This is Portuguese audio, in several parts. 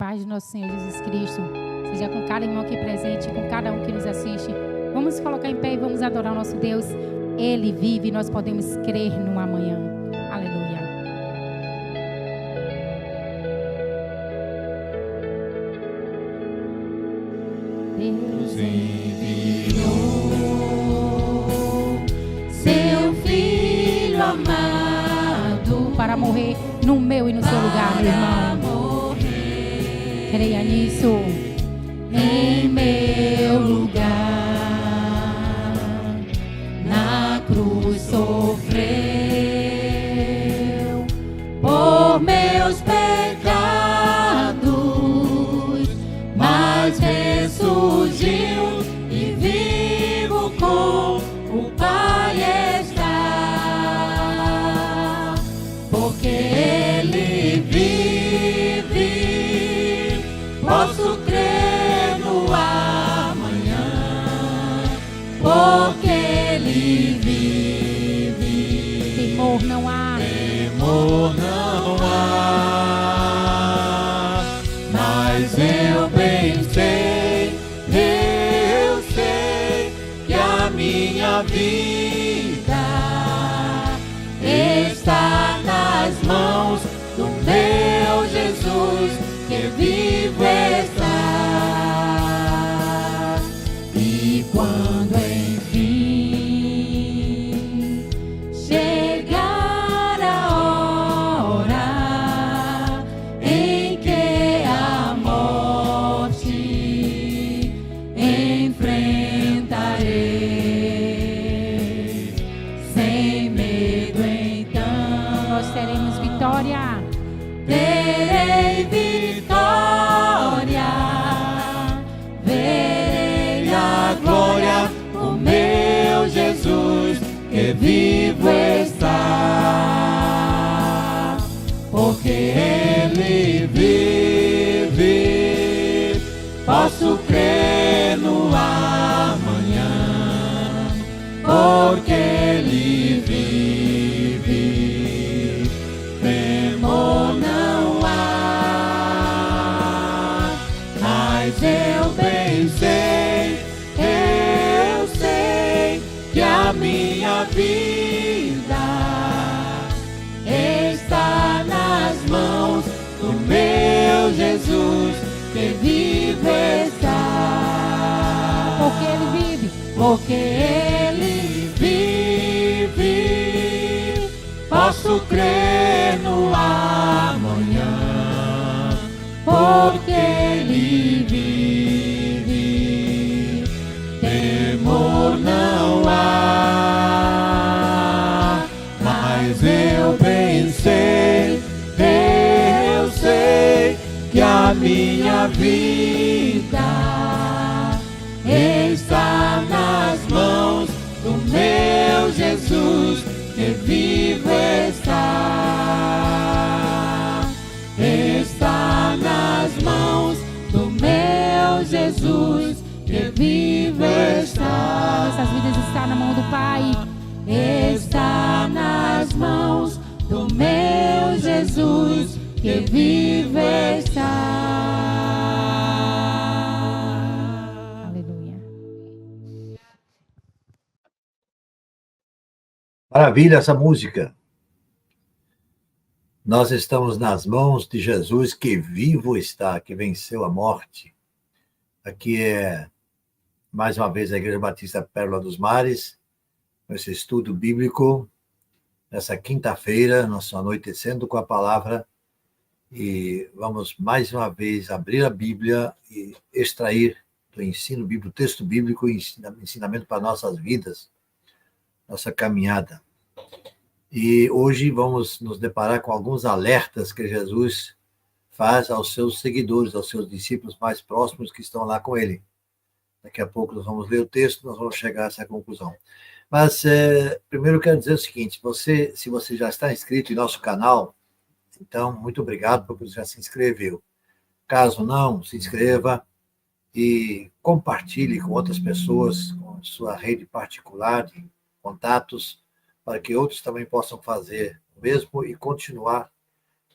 paz do nosso Senhor Jesus Cristo seja com cada irmão aqui presente, com cada um que nos assiste. Vamos colocar em pé e vamos adorar o nosso Deus. Ele vive e nós podemos crer no amanhã. Aleluia. Deus enviou seu Filho amado para morrer no meu e no seu lugar, meu irmão. Creia nisso. Em meu lugar, na cruz sofreu por meus pecados, mas ressurgiu e vivo com o Pai está, porque Ele vive, posso crer no amanhã, porque Ele vive. Temor não há, temor não há, mas eu bem sei, eu sei que a minha vida está nas mãos do meu Jesus, que vivo está. E quando enfim chegar a hora em que a morte enfrentarei, sem medo então nós teremos vitória. Terei vitória, verei a glória, o meu Jesus que vivo está, porque Ele vive, posso crer no amanhã, porque Ele vive, temor não há, mas eu bem sei, eu sei que a minha vida está nas mãos do meu Jesus, que vive está, porque Ele vive, porque Ele vive, posso crer no amanhã, porque Ele vive, temor não há, mas eu bem sei, eu sei que a minha vida está nas mãos do meu Jesus, que vivo está, está nas mãos do meu Jesus, que vivo está. Nossas vidas estão na mão do Pai, está nas mãos do meu Jesus, que vivo está. Aleluia. Maravilha essa música. Nós estamos nas mãos de Jesus, que vivo está, que venceu a morte. Aqui é, mais uma vez, a Igreja Batista Pérola dos Mares, esse estudo bíblico, nessa quinta-feira, nós anoitecendo com a palavra, e vamos, mais uma vez, abrir a Bíblia e extrair do ensino bíblico, texto bíblico e ensinamento para nossas vidas, nossa caminhada. E hoje vamos nos deparar com alguns alertas que Jesus faz aos seus seguidores, aos seus discípulos mais próximos que estão lá com ele. Daqui a pouco nós vamos ler o texto, nós vamos chegar a essa conclusão. Mas, primeiro eu quero dizer o seguinte, se você já está inscrito em nosso canal, então, muito obrigado porque você já se inscreveu. Caso não, se inscreva e compartilhe com outras pessoas, com sua rede particular de contatos, para que outros também possam fazer o mesmo e continuar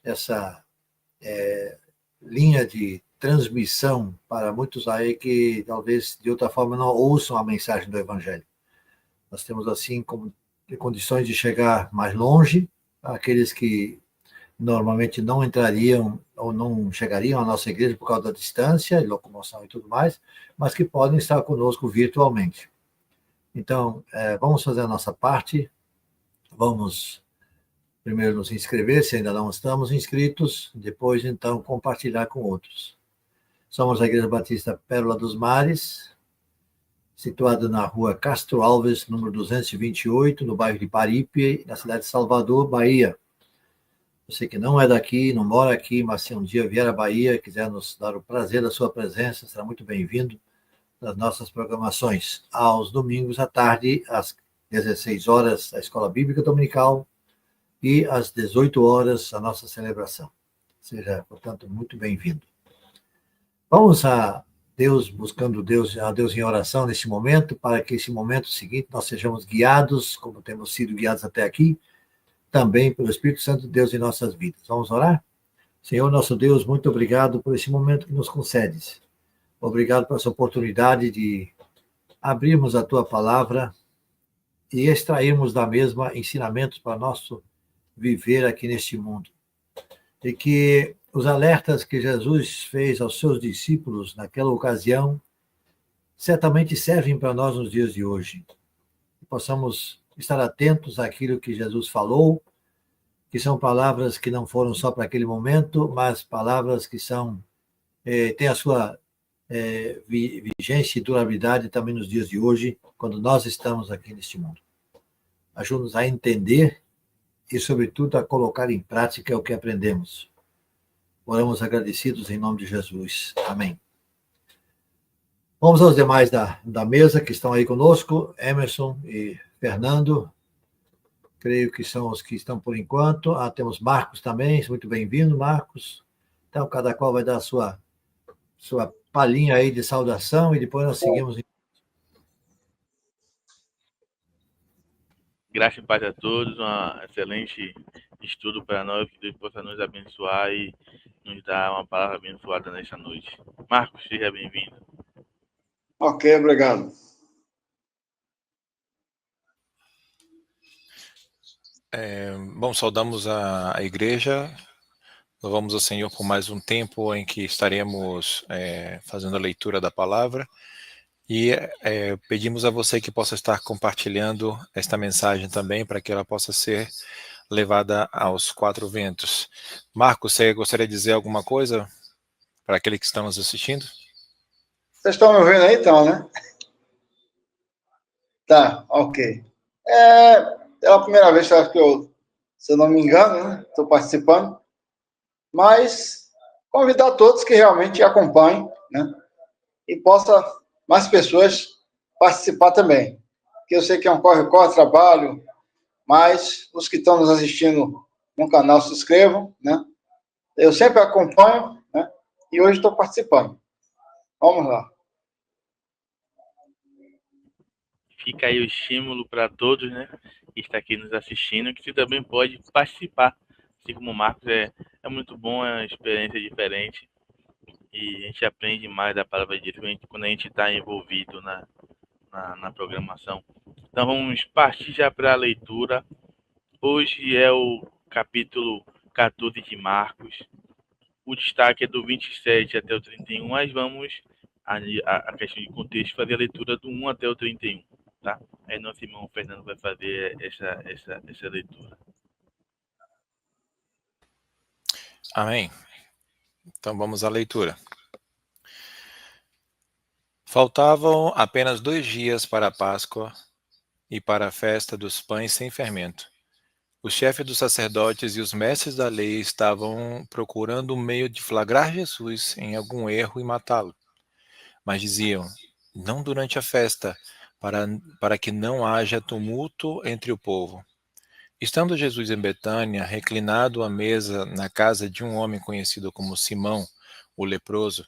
essa linha de transmissão para muitos aí que talvez de outra forma não ouçam a mensagem do Evangelho. Nós temos assim condições de chegar mais longe, aqueles que normalmente não entrariam ou não chegariam à nossa igreja por causa da distância, locomoção e tudo mais, mas que podem estar conosco virtualmente. Então, vamos fazer a nossa parte, vamos primeiro nos inscrever, se ainda não estamos inscritos, depois, então, compartilhar com outros. Somos a Igreja Batista Pérola dos Mares, situada na rua Castro Alves, número 228, no bairro de Paripe, na cidade de Salvador, Bahia. Você que não é daqui, não mora aqui, mas se um dia vier à Bahia, quiser nos dar o prazer da sua presença, será muito bem-vindo nas nossas programações. Aos domingos à tarde, às 16 horas, a Escola Bíblica Dominical, e às 18 horas, a nossa celebração. Seja, portanto, muito bem-vindo. Vamos a Deus, buscando a Deus em oração neste momento, para que esse momento seguinte nós sejamos guiados, como temos sido guiados até aqui, também pelo Espírito Santo de Deus em nossas vidas. Vamos orar? Senhor, nosso Deus, muito obrigado por esse momento que nos concedes. Obrigado por essa oportunidade de abrirmos a Tua palavra e extrairmos da mesma ensinamentos para nosso viver aqui neste mundo. E que os alertas que Jesus fez aos seus discípulos naquela ocasião certamente servem para nós nos dias de hoje. Que possamos estar atentos àquilo que Jesus falou, que são palavras que não foram só para aquele momento, mas palavras que têm a sua vigência e durabilidade também nos dias de hoje, quando nós estamos aqui neste mundo. Ajuda-nos a entender e, sobretudo, a colocar em prática o que aprendemos. Oramos agradecidos em nome de Jesus. Amém. Vamos aos demais da mesa que estão aí conosco, Emerson e Fernando. Creio que são os que estão por enquanto. Temos Marcos também, muito bem-vindo, Marcos. Então, cada qual vai dar a sua palhinha aí de saudação e depois nós seguimos. Graça e paz a todos, um excelente estudo para nós, que Deus possa nos abençoar e nos dar uma palavra abençoada nesta noite. Marcos, seja bem-vindo. Ok, obrigado. Bom, saudamos a igreja, louvamos ao Senhor por mais um tempo em que estaremos fazendo a leitura da palavra. E pedimos a você que possa estar compartilhando esta mensagem também, para que ela possa ser levada aos quatro ventos. Marcos, você gostaria de dizer alguma coisa para aquele que estamos assistindo? Vocês estão me ouvindo aí, então, né? Tá, ok. É a primeira vez que eu, se eu não me engano, né, estou participando, mas convidar todos que realmente acompanhem, né, e possa mais pessoas participar também. Porque eu sei que é um corre-corre, trabalho, mas os que estão nos assistindo no canal se inscrevam, né? Eu sempre acompanho, né? E hoje estou participando. Vamos lá. Fica aí o estímulo para todos, né, que está aqui nos assistindo, que você também pode participar. Assim como o Marcos, é muito bom, é uma experiência diferente. E a gente aprende mais da palavra de Deus quando a gente está envolvido na programação. Então vamos partir já para a leitura. Hoje é o capítulo 14 de Marcos. O destaque é do 27 até o 31, mas vamos, a questão de contexto, fazer a leitura do 1 até o 31. Tá? Aí nosso irmão Fernando vai fazer essa leitura. Amém. Então vamos à leitura. Faltavam apenas 2 dias para a Páscoa e para a festa dos pães sem fermento. Os chefes dos sacerdotes e os mestres da lei estavam procurando um meio de flagrar Jesus em algum erro e matá-lo. Mas diziam, não durante a festa, para que não haja tumulto entre o povo. Estando Jesus em Betânia, reclinado à mesa na casa de um homem conhecido como Simão, o leproso,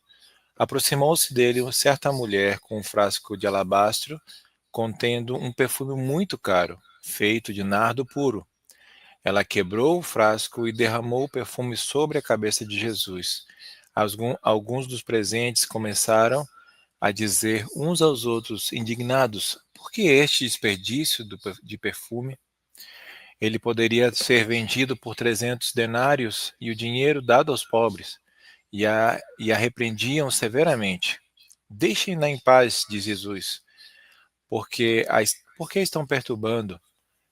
aproximou-se dele certa mulher com um frasco de alabastro contendo um perfume muito caro, feito de nardo puro. Ela quebrou o frasco e derramou o perfume sobre a cabeça de Jesus. Alguns dos presentes começaram a dizer uns aos outros, indignados: por que este desperdício de perfume? Ele poderia ser vendido por 300 denários e o dinheiro dado aos pobres. E a repreendiam severamente. Deixem-na em paz, diz Jesus, porque estão perturbando?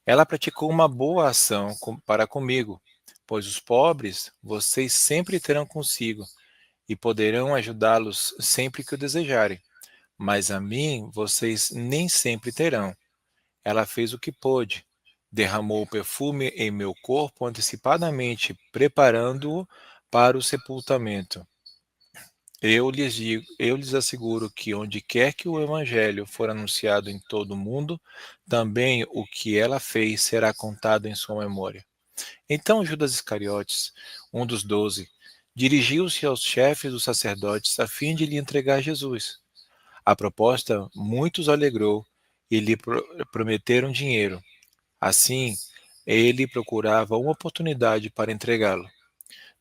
Ela praticou uma boa ação para comigo, pois os pobres vocês sempre terão consigo e poderão ajudá-los sempre que o desejarem. Mas a mim vocês nem sempre terão. Ela fez o que pôde. Derramou o perfume em meu corpo antecipadamente, preparando-o para o sepultamento. Eu lhes asseguro que onde quer que o evangelho for anunciado em todo o mundo, também o que ela fez será contado em sua memória. Então Judas Iscariotes, um dos 12, dirigiu-se aos chefes dos sacerdotes a fim de lhe entregar Jesus. A proposta muitos alegrou e lhe prometeram dinheiro. Assim, ele procurava uma oportunidade para entregá-lo.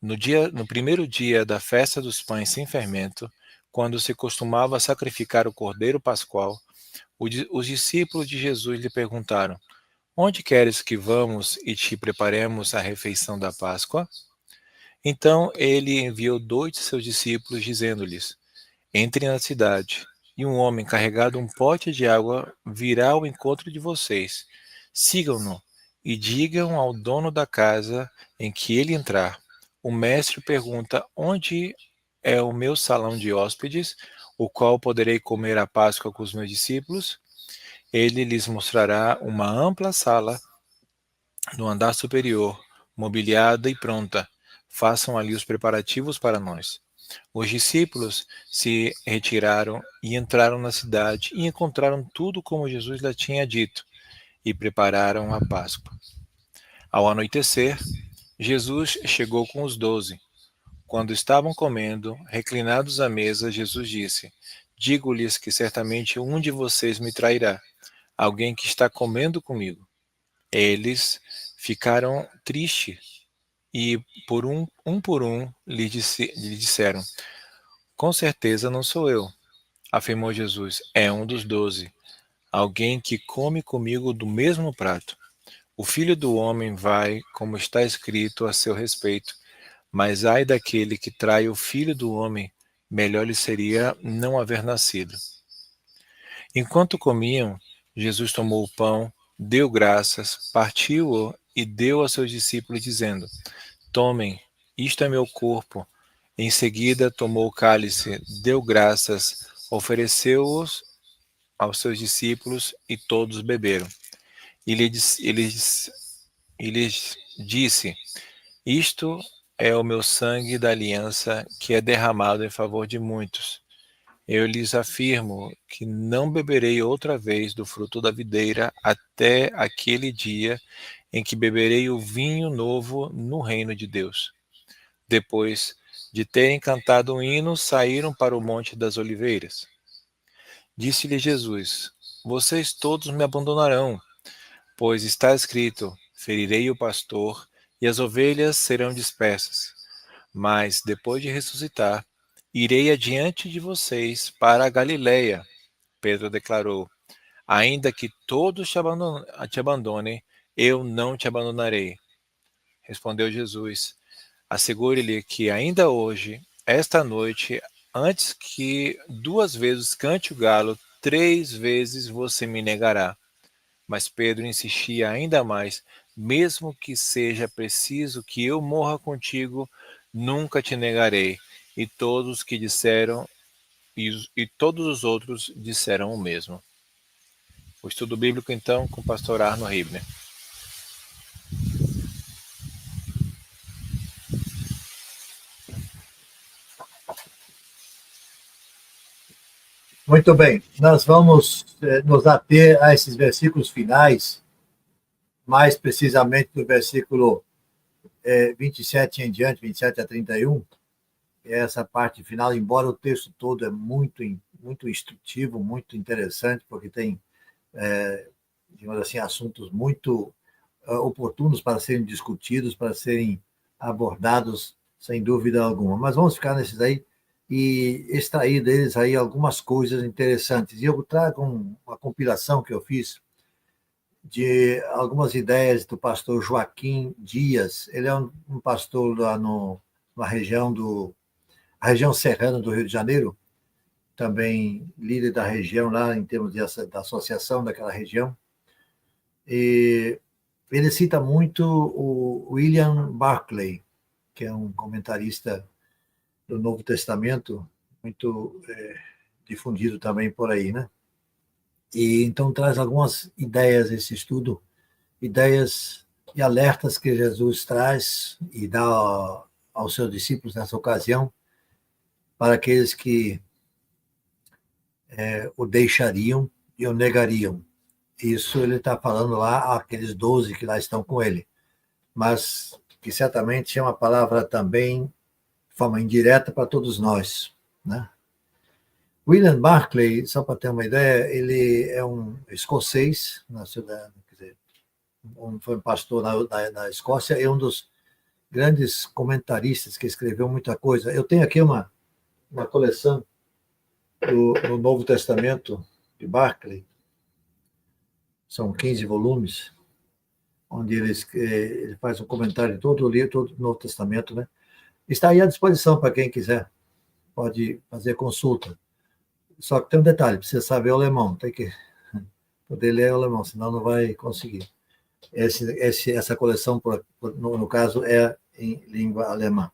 No primeiro dia da festa dos pães sem fermento, quando se costumava sacrificar o cordeiro pascual, os discípulos de Jesus lhe perguntaram: onde queres que vamos e te preparemos a refeição da Páscoa? Então ele enviou 2 de seus discípulos, dizendo-lhes: entrem na cidade, e um homem carregado um pote de água virá ao encontro de vocês. Sigam-no e digam ao dono da casa em que ele entrar: o mestre pergunta: onde é o meu salão de hóspedes, o qual poderei comer a Páscoa com os meus discípulos? Ele lhes mostrará uma ampla sala no andar superior, mobiliada e pronta. Façam ali os preparativos para nós. Os discípulos se retiraram e entraram na cidade e encontraram tudo como Jesus lhe tinha dito e prepararam a Páscoa. Ao anoitecer, Jesus chegou com os 12. Quando estavam comendo, reclinados à mesa, Jesus disse: digo-lhes que certamente um de vocês me trairá, alguém que está comendo comigo. Eles ficaram tristes e por um lhe disseram: com certeza não sou eu. Afirmou Jesus: é um dos 12, alguém que come comigo do mesmo prato. O Filho do Homem vai, como está escrito a seu respeito, mas ai daquele que trai o Filho do Homem, melhor lhe seria não haver nascido. Enquanto comiam, Jesus tomou o pão, deu graças, partiu-o e deu aos seus discípulos, dizendo: tomem, isto é meu corpo. Em seguida tomou o cálice, deu graças, ofereceu-os aos seus discípulos e todos beberam. E lhes disse: isto é o meu sangue da aliança que é derramado em favor de muitos. Eu lhes afirmo que não beberei outra vez do fruto da videira até aquele dia em que beberei o vinho novo no reino de Deus. Depois de terem cantado um hino, saíram para o Monte das Oliveiras. Disse-lhe Jesus: vocês todos me abandonarão, pois está escrito: ferirei o pastor e as ovelhas serão dispersas. Mas, depois de ressuscitar, irei adiante de vocês para a Galileia. Pedro declarou: ainda que todos te abandonem, eu não te abandonarei. Respondeu Jesus: assegure-lhe que ainda hoje, esta noite, antes que 2 vezes cante o galo, 3 vezes você me negará. Mas Pedro insistia ainda mais: mesmo que seja preciso que eu morra contigo, nunca te negarei. E todos que disseram, e todos os outros disseram o mesmo. O estudo bíblico, então, com o pastor Arno Ribner. Muito bem, nós vamos nos ater a esses versículos finais, mais precisamente do versículo 27 em diante, 27 a 31, essa parte final, embora o texto todo é muito instrutivo, muito interessante, porque tem, digamos assim, assuntos muito oportunos para serem discutidos, para serem abordados sem dúvida alguma. Mas vamos ficar nesses aí e extrair deles aí algumas coisas interessantes. E eu trago uma compilação que eu fiz de algumas ideias do pastor Joaquim Dias. Ele é um pastor lá na região a região serrana do Rio de Janeiro, também líder da região lá em termos da associação daquela região. E ele cita muito o William Barclay, que é um comentarista do Novo Testamento, muito difundido também por aí, né? E então traz algumas ideias esse estudo, ideias e alertas que Jesus traz e dá aos seus discípulos nessa ocasião, para aqueles que o deixariam e o negariam. Isso ele está falando lá àqueles 12 que lá estão com ele, mas que certamente é uma palavra também de forma indireta para todos nós, né? William Barclay, só para ter uma ideia, ele é um escocês, foi um pastor na Escócia e um dos grandes comentaristas que escreveu muita coisa. Eu tenho aqui uma coleção do Novo Testamento de Barclay, são 15 volumes, onde ele faz um comentário de todo o livro, todo o Novo Testamento, né? Está aí à disposição para quem quiser, pode fazer consulta. Só que tem um detalhe, precisa saber o alemão, tem que poder ler o alemão, senão não vai conseguir. Essa coleção, no caso, é em língua alemã.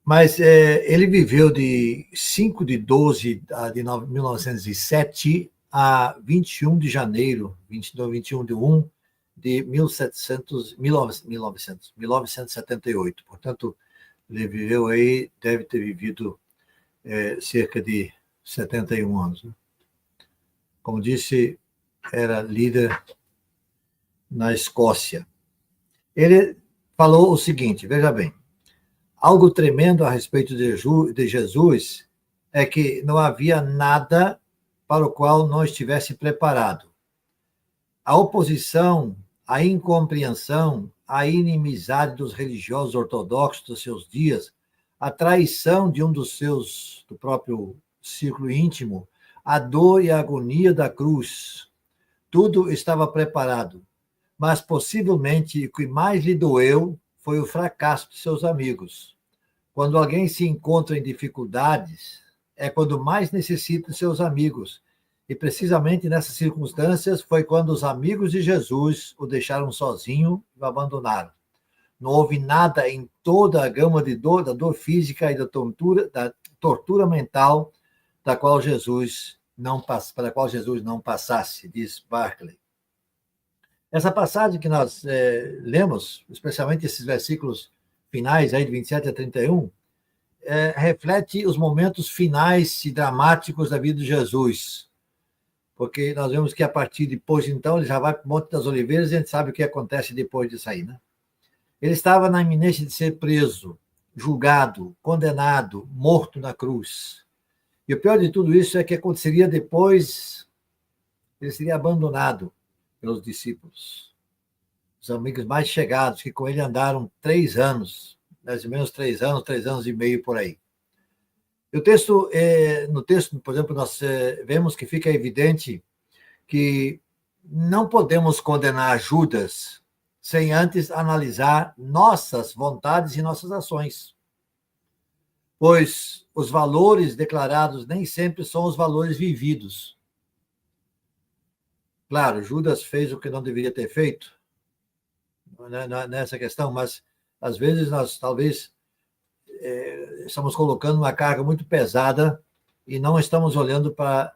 Mas ele viveu de 5 de 12 de 1907 a 21 de janeiro, 21 de 1 de 1978. Portanto, ele viveu aí, deve ter vivido cerca de 71 anos. Né? Como disse, era líder na Escócia. Ele falou o seguinte, veja bem, algo tremendo a respeito de Jesus é que não havia nada para o qual não estivesse preparado. A oposição, a incompreensão, a inimizade dos religiosos ortodoxos dos seus dias, a traição de um do próprio círculo íntimo, a dor e a agonia da cruz, tudo estava preparado. Mas possivelmente o que mais lhe doeu foi o fracasso de seus amigos. Quando alguém se encontra em dificuldades, é quando mais necessita de seus amigos. E precisamente nessas circunstâncias foi quando os amigos de Jesus o deixaram sozinho e o abandonaram. Não houve nada em toda a gama de dor, da dor física e da tortura mental para a qual Jesus não passasse, diz Barclay. Essa passagem que nós lemos, especialmente esses versículos finais, aí de 27 a 31, reflete os momentos finais e dramáticos da vida de Jesus. Porque nós vemos que a partir depois, então, ele já vai para o Monte das Oliveiras e a gente sabe o que acontece depois disso aí, né? Ele estava na iminência de ser preso, julgado, condenado, morto na cruz. E o pior de tudo isso é que aconteceria depois, ele seria abandonado pelos discípulos, os amigos mais chegados, que com ele andaram 3 anos, mais ou menos 3 anos e meio por aí. No texto, por exemplo, nós vemos que fica evidente que não podemos condenar Judas sem antes analisar nossas vontades e nossas ações. Pois os valores declarados nem sempre são os valores vividos. Claro, Judas fez o que não deveria ter feito nessa questão, mas às vezes nós talvez estamos colocando uma carga muito pesada e não estamos olhando para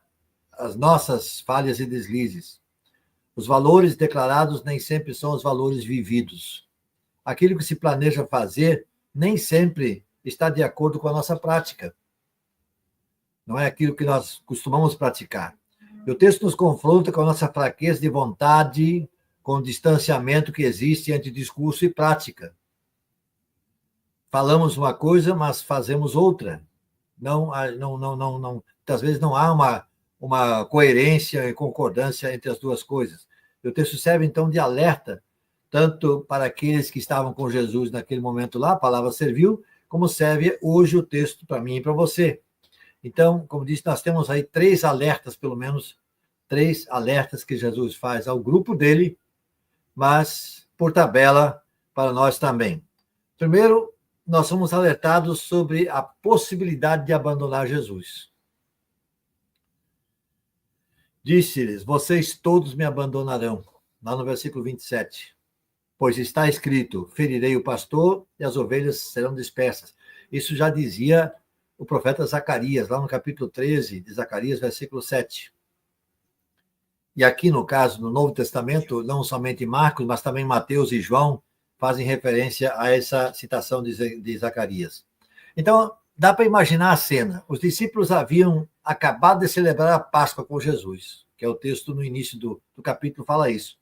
as nossas falhas e deslizes. Os valores declarados nem sempre são os valores vividos. Aquilo que se planeja fazer nem sempre está de acordo com a nossa prática. Não é aquilo que nós costumamos praticar. E o texto nos confronta com a nossa fraqueza de vontade, com o distanciamento que existe entre discurso e prática. Falamos uma coisa, mas fazemos outra. Às vezes não há uma coerência e concordância entre as duas coisas. E o texto serve, então, de alerta tanto para aqueles que estavam com Jesus naquele momento lá, a palavra serviu, como serve hoje o texto para mim e para você. Então, como disse, nós temos aí 3 alertas, pelo menos, 3 alertas que Jesus faz ao grupo dele, mas, por tabela, para nós também. Primeiro, nós somos alertados sobre a possibilidade de abandonar Jesus. Disse-lhes, vocês todos me abandonarão, lá no versículo 27. Pois está escrito, ferirei o pastor e as ovelhas serão dispersas. Isso já dizia o profeta Zacarias, lá no capítulo 13 de Zacarias, versículo 7. E aqui, no caso, no Novo Testamento, não somente Marcos, mas também Mateus e João fazem referência a essa citação de Zacarias. Então, dá para imaginar a cena. Os discípulos haviam acabado de celebrar a Páscoa com Jesus, que é o texto no início do capítulo fala isso.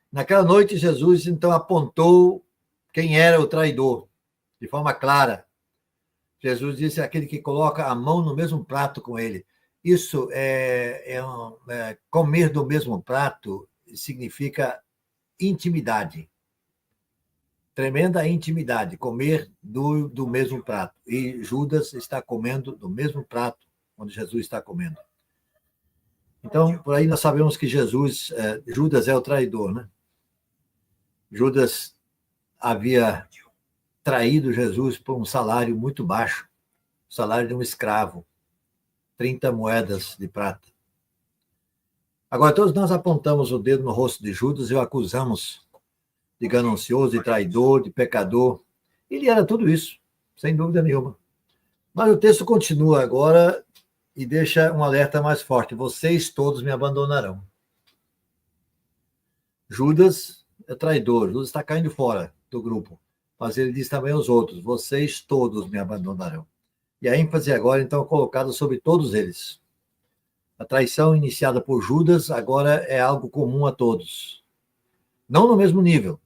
Naquela noite, Jesus, então, apontou quem era o traidor, de forma clara. Jesus disse aquele que coloca a mão no mesmo prato com ele. Isso comer do mesmo prato significa intimidade. Tremenda intimidade, comer do mesmo prato. E Judas está comendo do mesmo prato onde Jesus está comendo. Então, por aí nós sabemos que Judas é o traidor, né? Judas havia traído Jesus por um salário muito baixo, o salário de um escravo, 30 moedas de prata. Agora, todos nós apontamos o dedo no rosto de Judas e o acusamos de ganancioso, de traidor, de pecador. Ele era tudo isso, sem dúvida nenhuma. Mas o texto continua agora e deixa um alerta mais forte. Vocês todos me abandonarão. Judas é traidor, Judas está caindo fora do grupo. Mas ele diz também aos outros, vocês todos me abandonarão. E a ênfase agora, então, é colocada sobre todos eles. A traição iniciada por Judas agora é algo comum a todos. Não no mesmo nível,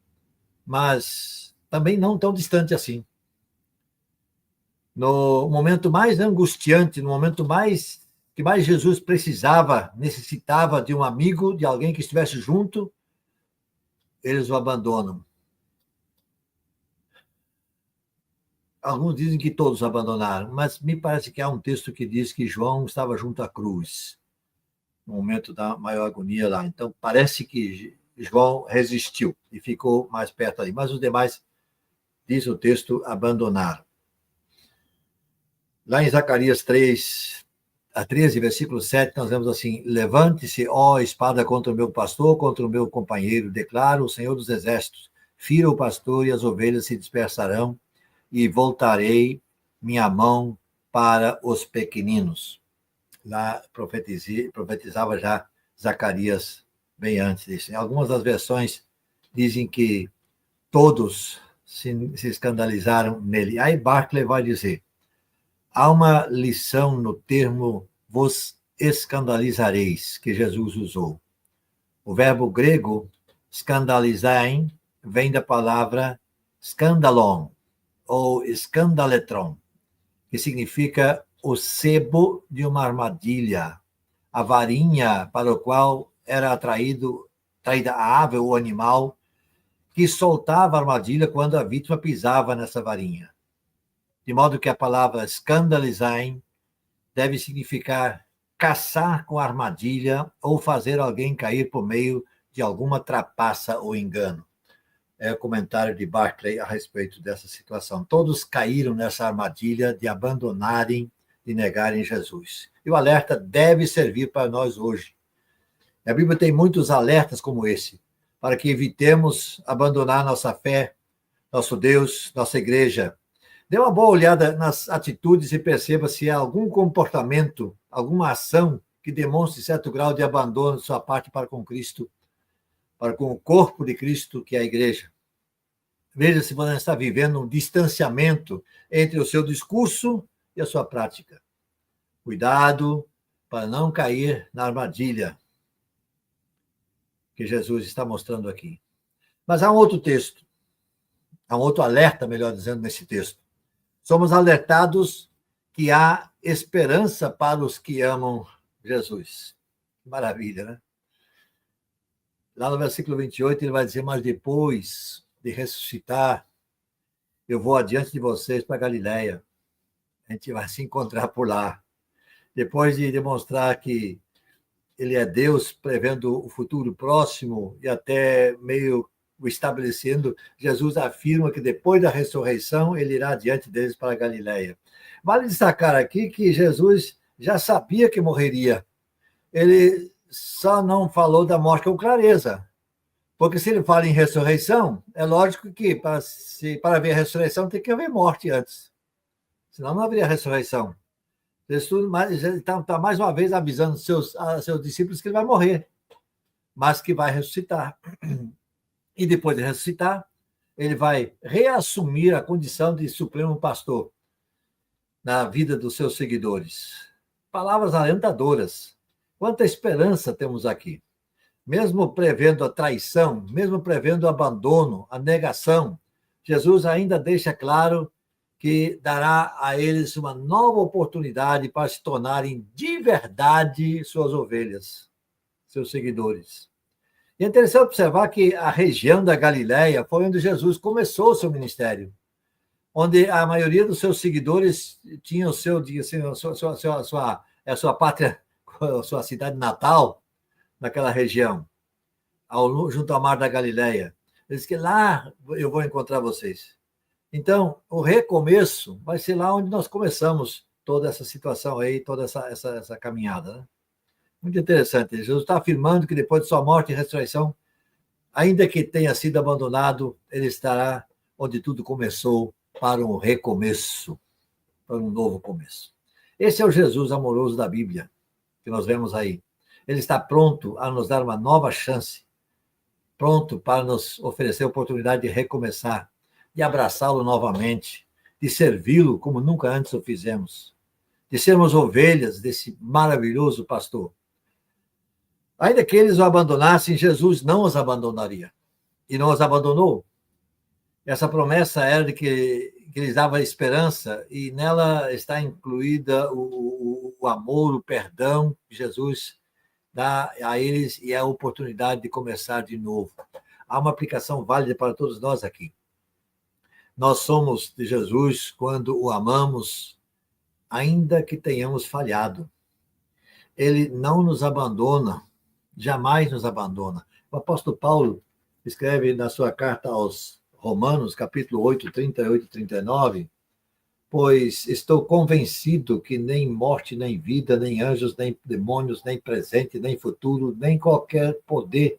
mas também não tão distante assim. No momento mais angustiante, no momento que mais Jesus necessitava de um amigo, de alguém que estivesse junto, eles o abandonam. Alguns dizem que todos abandonaram, mas me parece que há um texto que diz que João estava junto à cruz, no momento da maior agonia lá. Então, parece que João resistiu e ficou mais perto ali. Mas os demais, diz o texto, abandonaram. Lá em Zacarias 13, versículo 7, nós vemos assim, levante-se, ó espada contra o meu pastor, contra o meu companheiro, declara o Senhor dos Exércitos, fira o pastor e as ovelhas se dispersarão, e voltarei minha mão para os pequeninos. Lá profetizava já Zacarias bem antes disso. Em algumas das versões dizem que todos se escandalizaram nele. Aí Barclay vai dizer, há uma lição no termo vos escandalizareis, que Jesus usou. O verbo grego scandalizain vem da palavra scandalon, ou escandaletron, que significa o sebo de uma armadilha, a varinha para o qual era traída a ave ou animal, que soltava a armadilha quando a vítima pisava nessa varinha. De modo que a palavra scandalizain deve significar caçar com armadilha ou fazer alguém cair por meio de alguma trapaça ou engano. É o comentário de Barclay a respeito dessa situação. Todos caíram nessa armadilha de abandonarem, de negarem Jesus. E o alerta deve servir para nós hoje. A Bíblia tem muitos alertas como esse, para que evitemos abandonar nossa fé, nosso Deus, nossa igreja. Dê uma boa olhada nas atitudes e perceba se há algum comportamento, alguma ação que demonstre certo grau de abandono de sua parte para com Cristo, para com o corpo de Cristo, que é a igreja. Veja se você está vivendo um distanciamento entre o seu discurso e a sua prática. Cuidado para não cair na armadilha que Jesus está mostrando aqui. Mas há um outro texto, há um outro alerta, melhor dizendo, nesse texto. Somos alertados que há esperança para os que amam Jesus. Maravilha, né? Lá no versículo 28, ele vai dizer, mas depois de ressuscitar, eu vou adiante de vocês para Galiléia. A gente vai se encontrar por lá. Depois de demonstrar que ele é Deus, prevendo o futuro próximo e até meio o estabelecendo, Jesus afirma que depois da ressurreição, ele irá adiante deles para a Galiléia. Vale destacar aqui que Jesus já sabia que morreria. Ele só não falou da morte com clareza. Porque se ele fala em ressurreição, é lógico que para haver ressurreição tem que haver morte antes. Senão não haveria ressurreição. Jesus está mais uma vez avisando a seus discípulos que ele vai morrer, mas que vai ressuscitar. E depois de ressuscitar, ele vai reassumir a condição de supremo pastor na vida dos seus seguidores. Palavras alentadoras. Quanta esperança temos aqui. Mesmo prevendo a traição, mesmo prevendo o abandono, a negação, Jesus ainda deixa claro que dará a eles uma nova oportunidade para se tornarem de verdade suas ovelhas, seus seguidores. E é interessante observar que a região da Galiléia foi onde Jesus começou o seu ministério, onde a maioria dos seus seguidores tinham a sua pátria, a sua cidade natal, naquela região, junto ao mar da Galiléia. Ele disse que lá eu vou encontrar vocês. Então, o recomeço vai ser lá onde nós começamos toda essa situação aí, toda essa caminhada. Né? Muito interessante. Jesus está afirmando que depois de sua morte e ressurreição, ainda que tenha sido abandonado, ele estará onde tudo começou, para um recomeço, para um novo começo. Esse é o Jesus amoroso da Bíblia, que nós vemos aí. Ele está pronto a nos dar uma nova chance, pronto para nos oferecer a oportunidade de recomeçar, de abraçá-lo novamente, de servi-lo como nunca antes o fizemos, de sermos ovelhas desse maravilhoso pastor. Ainda que eles o abandonassem, Jesus não os abandonaria. E não os abandonou. Essa promessa era de que lhes dava esperança, e nela está incluída o amor, o perdão que Jesus dá a eles e a oportunidade de começar de novo. Há uma aplicação válida para todos nós aqui. Nós somos de Jesus quando o amamos, ainda que tenhamos falhado. Ele não nos abandona, jamais nos abandona. O apóstolo Paulo escreve na sua carta aos Romanos, capítulo 8, 38 e 39, pois estou convencido que nem morte, nem vida, nem anjos, nem demônios, nem presente, nem futuro, nem qualquer poder,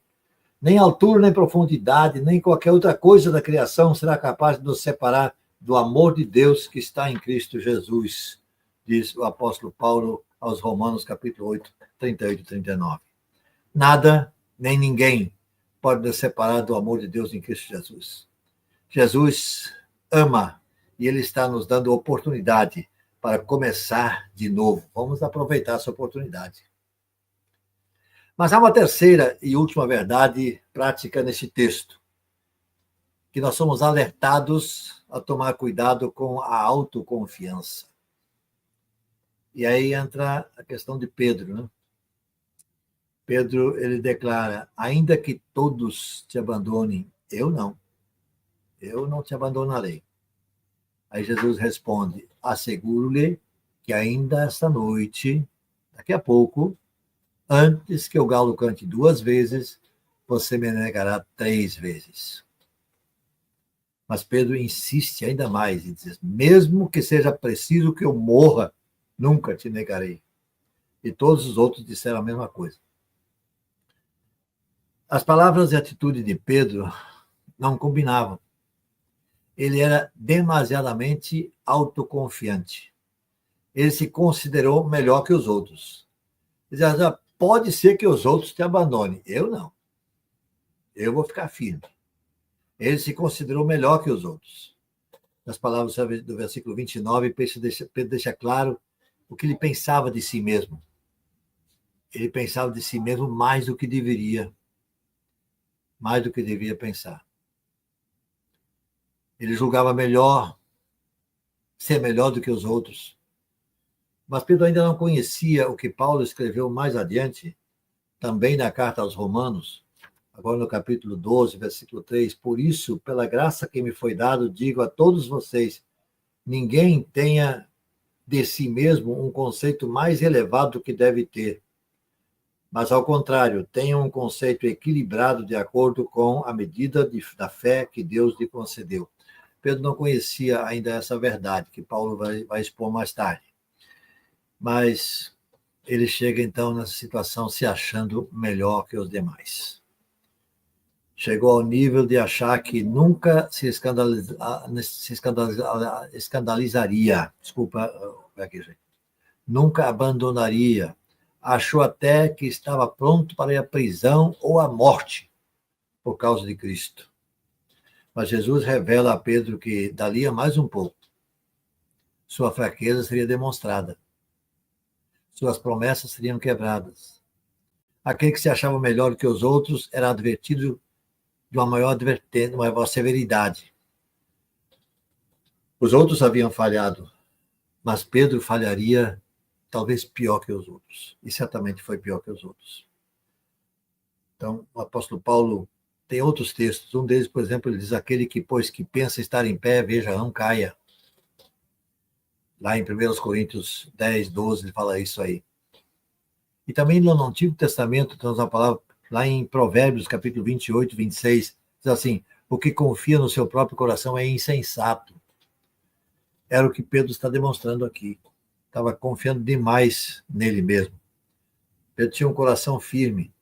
nem altura, nem profundidade, nem qualquer outra coisa da criação será capaz de nos separar do amor de Deus que está em Cristo Jesus, diz o apóstolo Paulo aos Romanos, capítulo 8, 38 e 39. Nada, nem ninguém pode nos separar do amor de Deus em Cristo Jesus. Jesus ama e ele está nos dando oportunidade para começar de novo. Vamos aproveitar essa oportunidade. Mas há uma terceira e última verdade prática nesse texto, que nós somos alertados a tomar cuidado com a autoconfiança. E aí entra a questão de Pedro, né? Pedro, ele declara, ainda que todos te abandonem, eu não te abandonarei. Aí Jesus responde, asseguro-lhe que ainda esta noite, daqui a pouco, antes que o galo cante 2 vezes, você me negará 3 vezes. Mas Pedro insiste ainda mais e diz, mesmo que seja preciso que eu morra, nunca te negarei. E todos os outros disseram a mesma coisa. As palavras e a atitude de Pedro não combinavam. Ele era demasiadamente autoconfiante. Ele se considerou melhor que os outros. Ele dizia, pode ser que os outros te abandonem. Eu não. Eu vou ficar firme. Ele se considerou melhor que os outros. Nas palavras do versículo 29, Pedro deixa claro o que ele pensava de si mesmo. Ele pensava de si mesmo mais do que deveria. Mais do que devia pensar. Ele julgava melhor, ser melhor do que os outros. Mas Pedro ainda não conhecia o que Paulo escreveu mais adiante, também na carta aos Romanos, agora no capítulo 12, versículo 3, por isso, pela graça que me foi dado, digo a todos vocês, ninguém tenha de si mesmo um conceito mais elevado do que deve ter, mas, ao contrário, tenha um conceito equilibrado de acordo com a medida da fé que Deus lhe concedeu. Pedro não conhecia ainda essa verdade, que Paulo vai expor mais tarde. Mas ele chega, então, nessa situação se achando melhor que os demais. Chegou ao nível de achar que nunca se escandalizaria, nunca abandonaria. Achou até que estava pronto para ir à prisão ou à morte por causa de Cristo. Mas Jesus revela a Pedro que, dali a mais um pouco, sua fraqueza seria demonstrada. Suas promessas seriam quebradas. Aquele que se achava melhor que os outros era advertido de uma maior severidade. Os outros haviam falhado, mas Pedro falharia talvez pior que os outros. E certamente foi pior que os outros. Então, o apóstolo Paulo tem outros textos. Um deles, por exemplo, ele diz, aquele que, pois que pensa estar em pé, veja, não caia. Lá em 1 Coríntios 10, 12, ele fala isso aí. E também no Antigo Testamento, temos uma palavra, lá em Provérbios, capítulo 28, 26, diz assim, o que confia no seu próprio coração é insensato. Era o que Pedro está demonstrando aqui. Estava confiando demais nele mesmo. Pedro tinha um coração firme.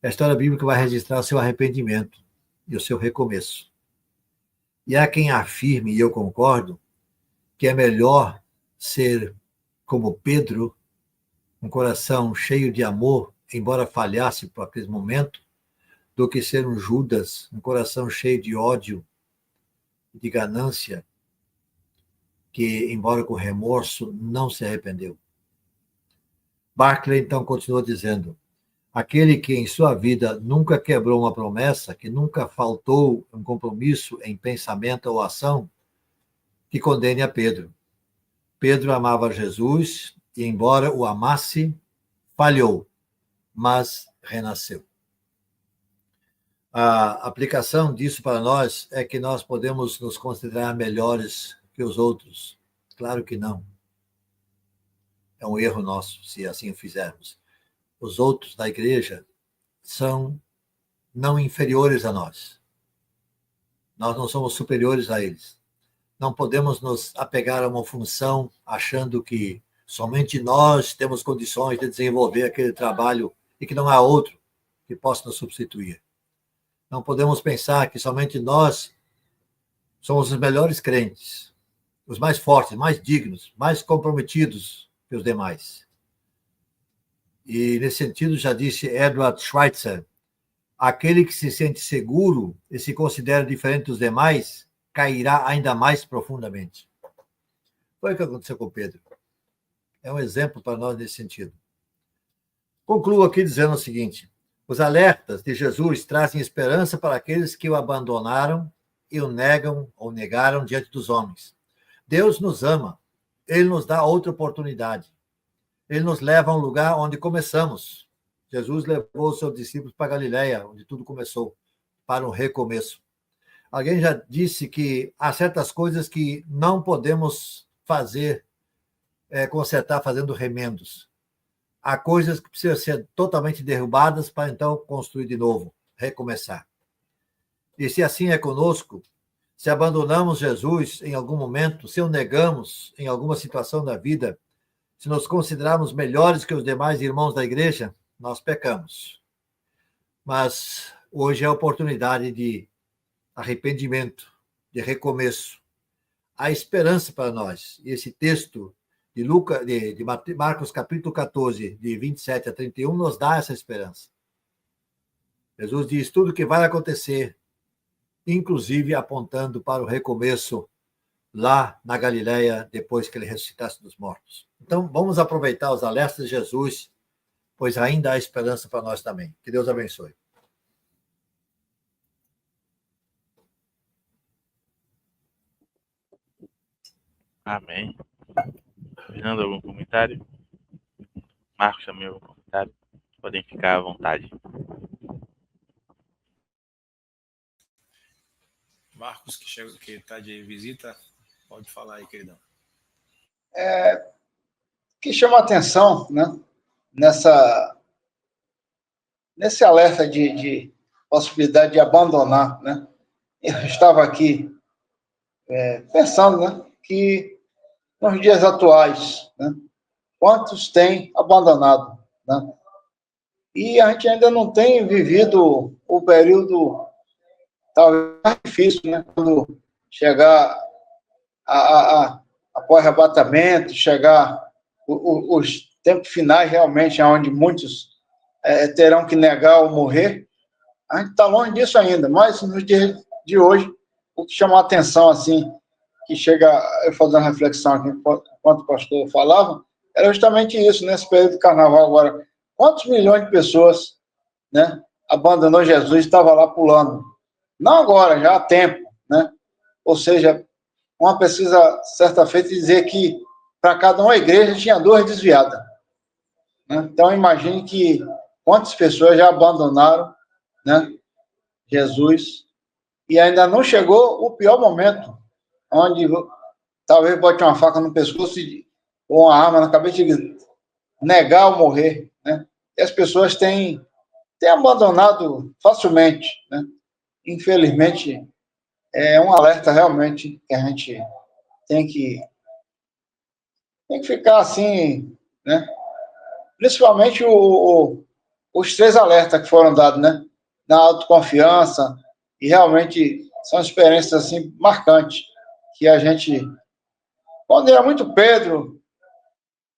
A história bíblica vai registrar o seu arrependimento e o seu recomeço. E há quem afirme, e eu concordo, que é melhor ser como Pedro, um coração cheio de amor, embora falhasse por aquele momento, do que ser um Judas, um coração cheio de ódio, de ganância, que, embora com remorso, não se arrependeu. Barclay, então, continuou dizendo, aquele que em sua vida nunca quebrou uma promessa, que nunca faltou um compromisso em pensamento ou ação, que condene a Pedro. Pedro amava Jesus e, embora o amasse, falhou, mas renasceu. A aplicação disso para nós é que nós podemos nos considerar melhores que os outros. Claro que não. É um erro nosso, se assim o fizermos. Os outros da igreja são não inferiores a nós. Nós não somos superiores a eles. Não podemos nos apegar a uma função achando que somente nós temos condições de desenvolver aquele trabalho e que não há outro que possa nos substituir. Não podemos pensar que somente nós somos os melhores crentes, os mais fortes, mais dignos, mais comprometidos que os demais. E, nesse sentido, já disse Edward Schweitzer, aquele que se sente seguro e se considera diferente dos demais, cairá ainda mais profundamente. Foi o que aconteceu com Pedro. É um exemplo para nós nesse sentido. Concluo aqui dizendo o seguinte, os alertas de Jesus trazem esperança para aqueles que o abandonaram e o negam ou negaram diante dos homens. Deus nos ama, Ele nos dá outra oportunidade. Ele nos leva a um lugar onde começamos. Jesus levou os seus discípulos para Galileia, onde tudo começou, para um recomeço. Alguém já disse que há certas coisas que não podemos fazer, consertar fazendo remendos. Há coisas que precisam ser totalmente derrubadas para então construir de novo, recomeçar. E se assim é conosco, se abandonamos Jesus em algum momento, se o negamos em alguma situação da vida, se nos considerarmos melhores que os demais irmãos da igreja, nós pecamos. Mas hoje é a oportunidade de arrependimento, de recomeço. Há esperança para nós. E esse texto de Marcos capítulo 14, de 27 a 31, nos dá essa esperança. Jesus diz tudo o que vai acontecer, inclusive apontando para o recomeço lá na Galileia, depois que ele ressuscitasse dos mortos. Então, vamos aproveitar os alertas de Jesus, pois ainda há esperança para nós também. Que Deus abençoe. Amém. Fernando, algum comentário? Marcos, também algum comentário? Podem ficar à vontade. Marcos, que está de visita, pode falar aí, queridão. Que chama a atenção, né, nesse alerta de possibilidade de abandonar, né? Eu estava aqui pensando, né, que nos dias atuais, né, quantos têm abandonado, né? E a gente ainda não tem vivido o período talvez mais difícil, né? Quando chegar após arrebatamento, chegar os tempos finais realmente, onde muitos terão que negar ou morrer, a gente está longe disso ainda, mas nos dias de hoje, o que chamou a atenção, assim, que chega eu fazendo uma reflexão aqui, enquanto o pastor falava, era justamente isso, nesse período de carnaval agora. Quantos milhões de pessoas, né, abandonou Jesus e estava lá pulando? Não agora, já há tempo, né? Ou seja, uma pesquisa certa feita dizer que para cada uma igreja tinha 2 desviadas, né? Então, imagine que quantas pessoas já abandonaram, né, Jesus, e ainda não chegou o pior momento, onde talvez bote uma faca no pescoço ou uma arma na cabeça de negar ou morrer, né? E as pessoas têm abandonado facilmente, né? Infelizmente, é um alerta realmente que a gente tem que ficar assim, né? Principalmente os 3 alertas que foram dados, né? Da autoconfiança, e realmente são experiências assim marcantes, que a gente pondera muito Pedro,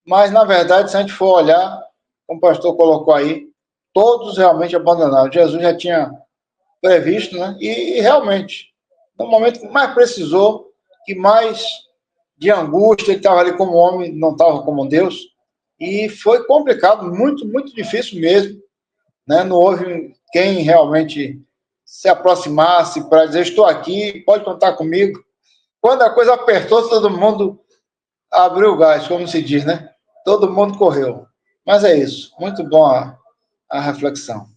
mas na verdade, se a gente for olhar, como o pastor colocou aí, todos realmente abandonaram. Jesus já tinha previsto, né? E realmente, no momento que mais precisou, que mais de angústia, ele estava ali como homem, não estava como Deus, e foi complicado, muito, muito difícil mesmo, né? Não houve quem realmente se aproximasse para dizer, estou aqui, pode contar comigo. Quando a coisa apertou, todo mundo abriu o gás, como se diz, né? Todo mundo correu. Mas é isso, muito bom a reflexão.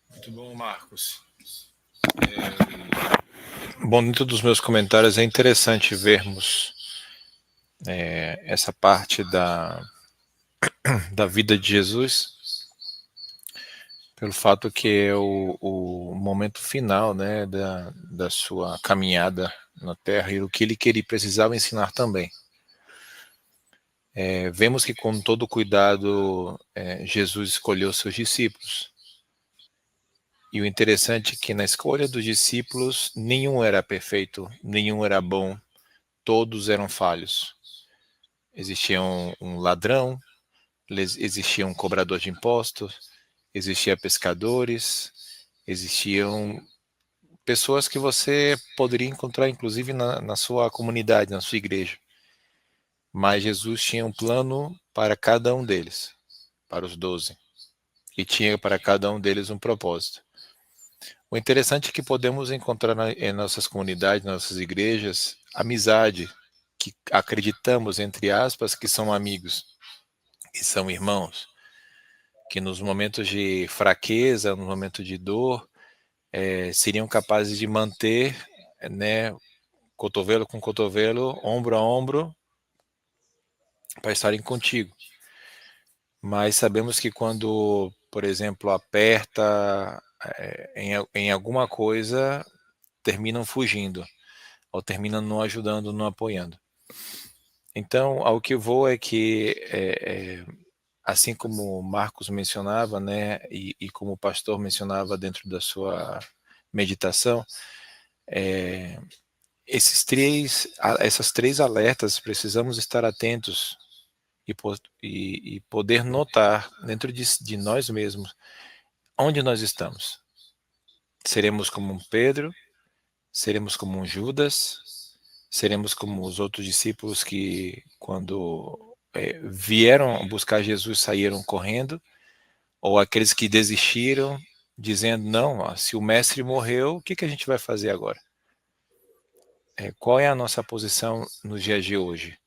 Muito bom, Marcos. Bom, dentro dos meus comentários é interessante vermos essa parte da vida de Jesus, pelo fato que é o momento final, né, da sua caminhada na Terra e o que ele precisava ensinar também. Vemos que com todo cuidado Jesus escolheu seus discípulos. E o interessante é que na escolha dos discípulos, nenhum era perfeito, nenhum era bom, todos eram falhos. Existia um ladrão, existia um cobrador de impostos, existiam pescadores, existiam pessoas que você poderia encontrar inclusive na sua comunidade, na sua igreja. Mas Jesus tinha um plano para cada um deles, para os 12. E tinha para cada um deles um propósito. O interessante é que podemos encontrar em nossas comunidades, nossas igrejas, amizade, que acreditamos, entre aspas, que são amigos, que são irmãos, que nos momentos de fraqueza, nos momentos de dor, seriam capazes de manter, né, cotovelo com cotovelo, ombro a ombro, para estarem contigo. Mas sabemos que quando, por exemplo, aperta em alguma coisa, terminam fugindo, ou terminam não ajudando, não apoiando. Então, ao que eu vou é que, assim como Marcos mencionava, né, e como o pastor mencionava dentro da sua meditação, essas 3 alertas precisamos estar atentos e poder notar dentro de nós mesmos onde nós estamos. Seremos como um Pedro? Seremos como um Judas? Seremos como os outros discípulos que, quando vieram buscar Jesus, saíram correndo? Ou aqueles que desistiram, dizendo, não, se o mestre morreu, o que a gente vai fazer agora? Qual é a nossa posição nos dias de hoje?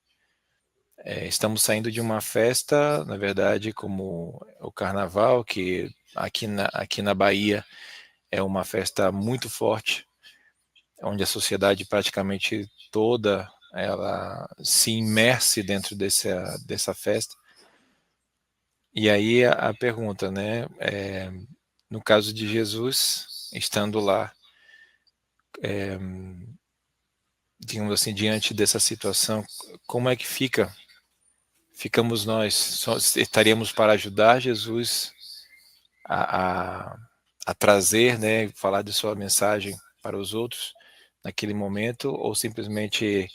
Estamos saindo de uma festa, na verdade, como o Carnaval, que aqui na Bahia é uma festa muito forte, onde a sociedade praticamente toda ela se imerse dentro dessa festa. E aí a pergunta, né? No caso de Jesus, estando lá, digamos assim, diante dessa situação, como é que ficamos nós? Estaríamos para ajudar Jesus a trazer, né, falar de sua mensagem para os outros naquele momento, ou simplesmente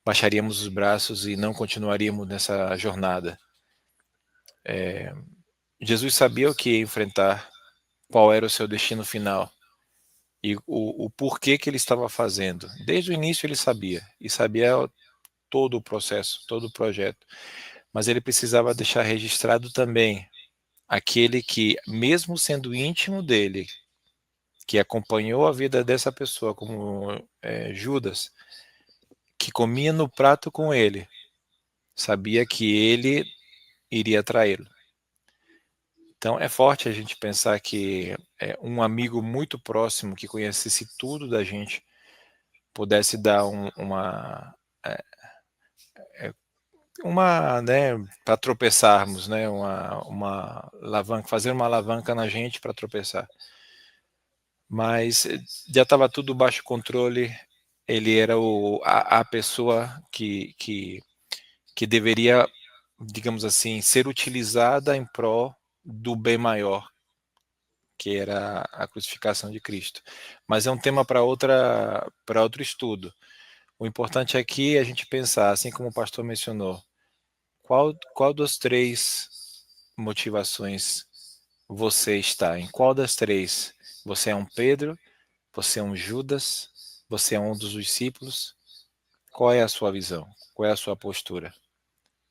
baixaríamos os braços e não continuaríamos nessa jornada? Jesus sabia o que ia enfrentar, qual era o seu destino final e o porquê que ele estava fazendo. Desde o início ele sabia, e sabia todo o processo, todo o projeto, mas ele precisava deixar registrado também aquele que, mesmo sendo íntimo dele, que acompanhou a vida dessa pessoa, como Judas, que comia no prato com ele, sabia que ele iria traí-lo. Então é forte a gente pensar que um amigo muito próximo, que conhecesse tudo da gente, pudesse dar uma, né, para tropeçarmos, né, uma alavanca, fazer uma alavanca na gente para tropeçar. Mas já estava tudo baixo controle. Ele era a pessoa que deveria, digamos assim, ser utilizada em prol do bem maior, que era a crucificação de Cristo. Mas é um tema para outro estudo. O importante aqui é a gente pensar, assim como o pastor mencionou, qual das três motivações você está? Em qual das três? Você é um Pedro? Você é um Judas? Você é um dos discípulos? Qual é a sua visão? Qual é a sua postura?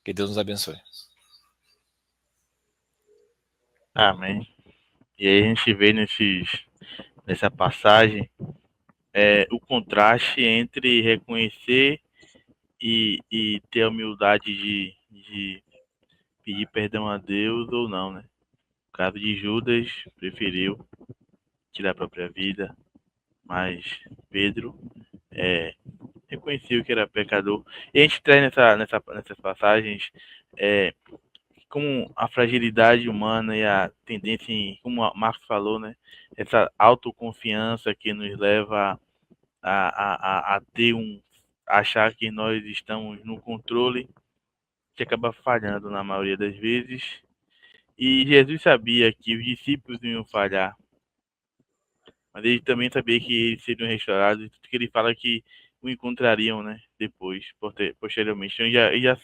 Que Deus nos abençoe. Amém. E aí a gente vê nessa passagem o contraste entre reconhecer e ter a humildade de pedir perdão a Deus ou não, né? No caso de Judas, preferiu tirar a própria vida, mas Pedro reconheceu que era pecador. E a gente traz nessas passagens como a fragilidade humana e a tendência, como o Marcos falou, né? Essa autoconfiança que nos leva a ter achar que nós estamos no controle, que acaba falhando na maioria das vezes. E Jesus sabia que os discípulos iam falhar, mas ele também sabia que eles seriam restaurados, que ele fala que o encontrariam, né, depois, posteriormente. Então ele já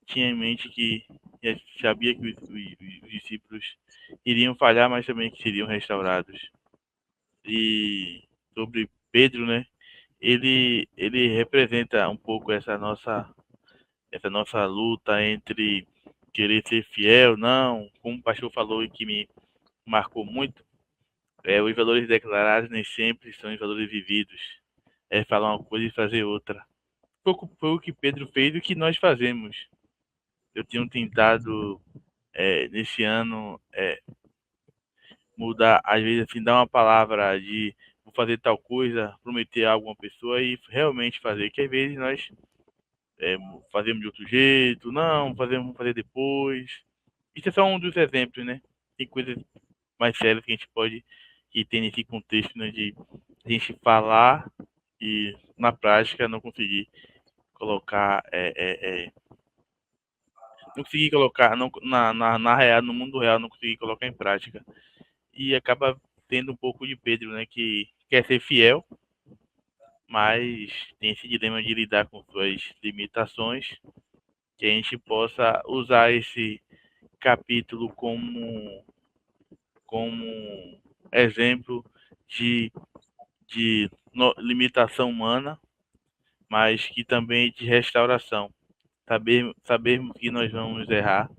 tinha em mente que já sabia que os discípulos iriam falhar, mas também que seriam restaurados. E sobre Pedro, né, ele representa um pouco essa nossa luta entre querer ser fiel, não, como o pastor falou e que me marcou muito, os valores declarados nem sempre são os valores vividos. É falar uma coisa e fazer outra. Foi o que Pedro fez e o que nós fazemos. Eu tenho tentado, nesse ano, mudar, às vezes, assim, dar uma palavra de vou fazer tal coisa, prometer a alguma pessoa e realmente fazer. Que às vezes nós fazemos de outro jeito, não, vamos fazer depois. Isso é só um dos exemplos, né? Tem coisas mais sérias que a gente pode, que tem nesse contexto, né, de a gente falar e na prática não conseguir colocar, não conseguir colocar não, na real, no mundo real, não conseguir colocar em prática. E acaba tendo um pouco de Pedro, né, que quer ser fiel, mas tem esse dilema de lidar com suas limitações, que a gente possa usar esse capítulo como exemplo de limitação humana, mas que também de restauração. Sabermos que nós vamos errar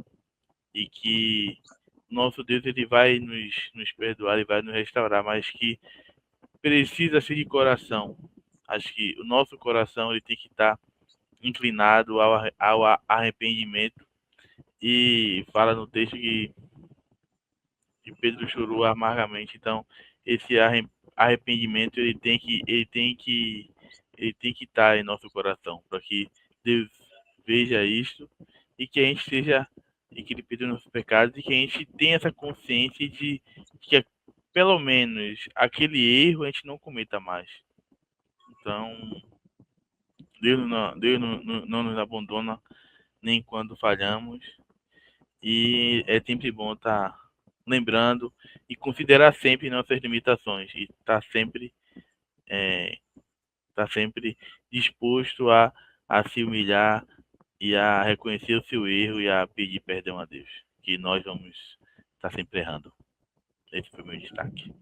e que nosso Deus ele vai nos perdoar, ele vai nos restaurar, mas que precisa ser de coração. Acho que o nosso coração ele tem que estar inclinado ao arrependimento. E fala no texto que Pedro chorou amargamente. Então, esse arrependimento ele tem que estar em nosso coração, para que Deus veja isso e que a gente seja, e que ele perdoe nossos pecados, e que a gente tenha essa consciência de que pelo menos aquele erro a gente não cometa mais. Então, Deus não nos abandona nem quando falhamos, e é sempre bom estar lembrando e considerar sempre nossas limitações e estar sempre disposto a se humilhar e a reconhecer o seu erro e a pedir perdão a Deus, que nós vamos estar sempre errando. Esse foi o meu destaque.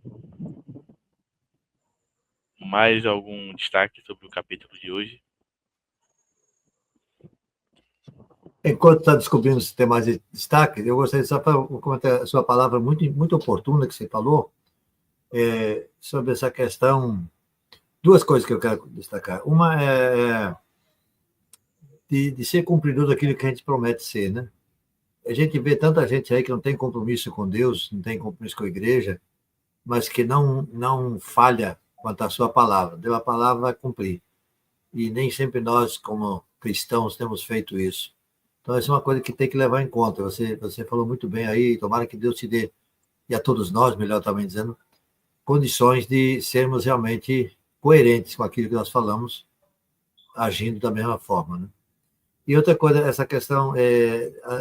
Mais algum destaque sobre o capítulo de hoje? Enquanto está descobrindo se tem mais destaque, eu gostaria de só comentar a sua palavra muito, muito oportuna que você falou, sobre essa questão. Duas coisas que eu quero destacar. Uma é de ser cumpridor daquilo que a gente promete ser, né? A gente vê tanta gente aí que não tem compromisso com Deus, não tem compromisso com a igreja, mas que não falha quanto à sua palavra. Deu a palavra, vai cumprir. E nem sempre nós, como cristãos, temos feito isso. Então, essa é uma coisa que tem que levar em conta. Você falou muito bem aí, tomara que Deus te dê, e a todos nós, melhor também dizendo, condições de sermos realmente coerentes com aquilo que nós falamos, agindo da mesma forma, né? E outra coisa, essa questão,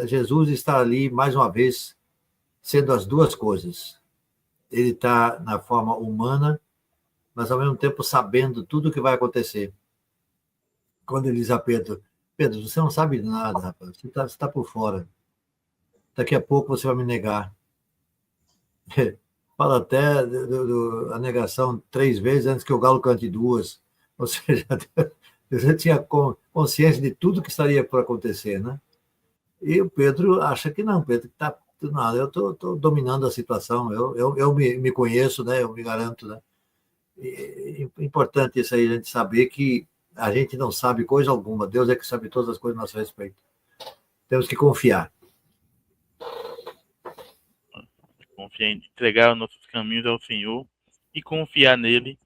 Jesus está ali, mais uma vez, sendo as duas coisas. Ele está na forma humana, mas ao mesmo tempo sabendo tudo o que vai acontecer. Quando ele diz a Pedro, você não sabe nada, rapaz, você está por fora. Daqui a pouco você vai me negar. Fala até a negação 3 vezes antes que o galo cante 2. Ou seja, você tinha consciência de tudo que estaria por acontecer, né? E o Pedro acha que não, Pedro está... Não, eu estou dominando a situação, eu me conheço, né? Eu me garanto, né? E importante isso aí, a gente saber que a gente não sabe coisa alguma, Deus é que sabe todas as coisas a nosso respeito. Temos que confiar. Confiar em entregar os nossos caminhos ao Senhor e confiar nele,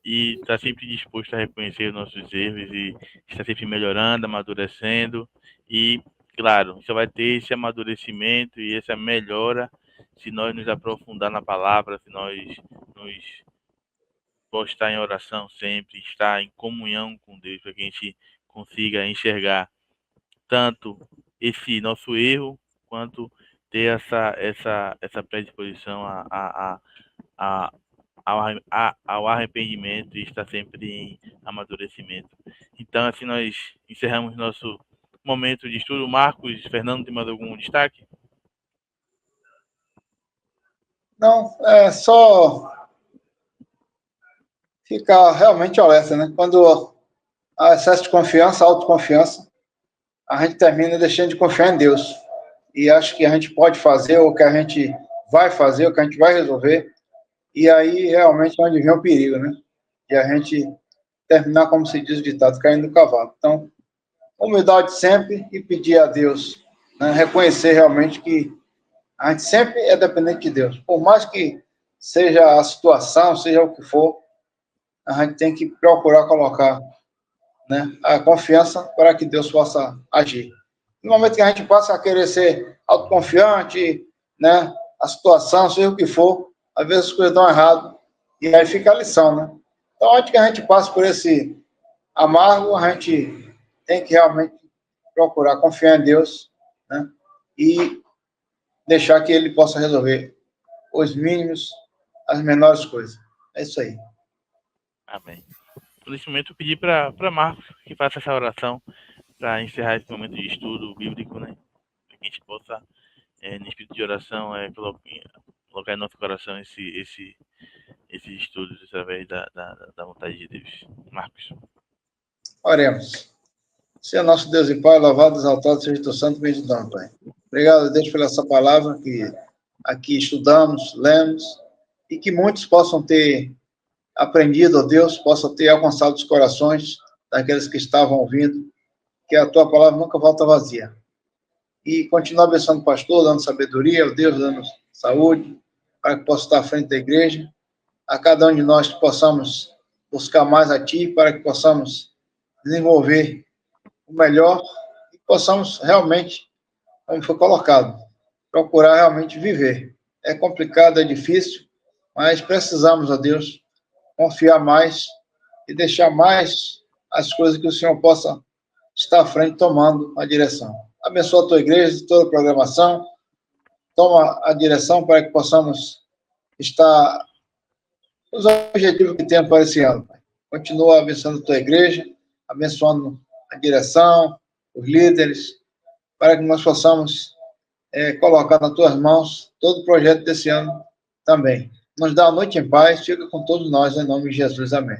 e estar sempre disposto a reconhecer os nossos erros e estar sempre melhorando, amadurecendo. E, claro, só vai ter esse amadurecimento e essa melhora se nós nos aprofundar na palavra, se nós nos estar em oração sempre, estar em comunhão com Deus, para que a gente consiga enxergar tanto esse nosso erro, quanto ter essa predisposição ao arrependimento e estar sempre em amadurecimento. Então, assim, nós encerramos nosso momento de estudo. Marcos, Fernando, tem mais algum destaque? Não, é só ficar realmente alerta, né? Quando há excesso de confiança, autoconfiança, a gente termina deixando de confiar em Deus. E acho que a gente pode fazer, ou que a gente vai fazer, ou que a gente vai resolver. E aí, realmente, é onde vem o perigo, né? E a gente terminar, como se diz o ditado, caindo do cavalo. Então, humildade sempre e pedir a Deus, né? Reconhecer realmente que a gente sempre é dependente de Deus. Por mais que seja a situação, seja o que for, a gente tem que procurar colocar, né, a confiança para que Deus possa agir. No momento que a gente passa a querer ser autoconfiante, né, a situação, seja o que for, às vezes as coisas dão errado, e aí fica a lição, né? Então, antes que a gente passe por esse amargo, a gente tem que realmente procurar confiar em Deus, né, e deixar que Ele possa resolver os mínimos, as menores coisas. É isso aí. Amém. Nesse momento, eu pedi para Marcos que faça essa oração para encerrar esse momento de estudo bíblico, né? Para que a gente possa, no espírito de oração, colocar em nosso coração esses estudos através da vontade de Deus. Marcos. Oremos. Senhor nosso Deus e Pai, louvado, exaltado seja o teu santo bendito nome, Pai. Obrigado, Deus, pela essa palavra que aqui estudamos, lemos, e que muitos possam ter aprendido, ó Deus, possam ter alcançado os corações daqueles que estavam ouvindo, que a tua palavra nunca volta vazia. E continua abençoando o pastor, dando sabedoria, ó Deus, dando saúde, para que possa estar à frente da igreja, a cada um de nós que possamos buscar mais a Ti, para que possamos desenvolver o melhor e possamos realmente, como foi colocado, procurar realmente viver. É complicado, é difícil, mas precisamos, ó Deus, confiar mais e deixar mais as coisas que o Senhor possa estar à frente, tomando a direção. Abençoa a Tua igreja, toda a programação, toma a direção para que possamos estar nos objetivos que temos para esse ano. Pai. Continua abençoando a Tua igreja, abençoando a direção, os líderes, para que nós possamos colocar nas Tuas mãos todo o projeto desse ano também. Nos dá a noite em paz, fica com todos nós, em nome de Jesus. Amém.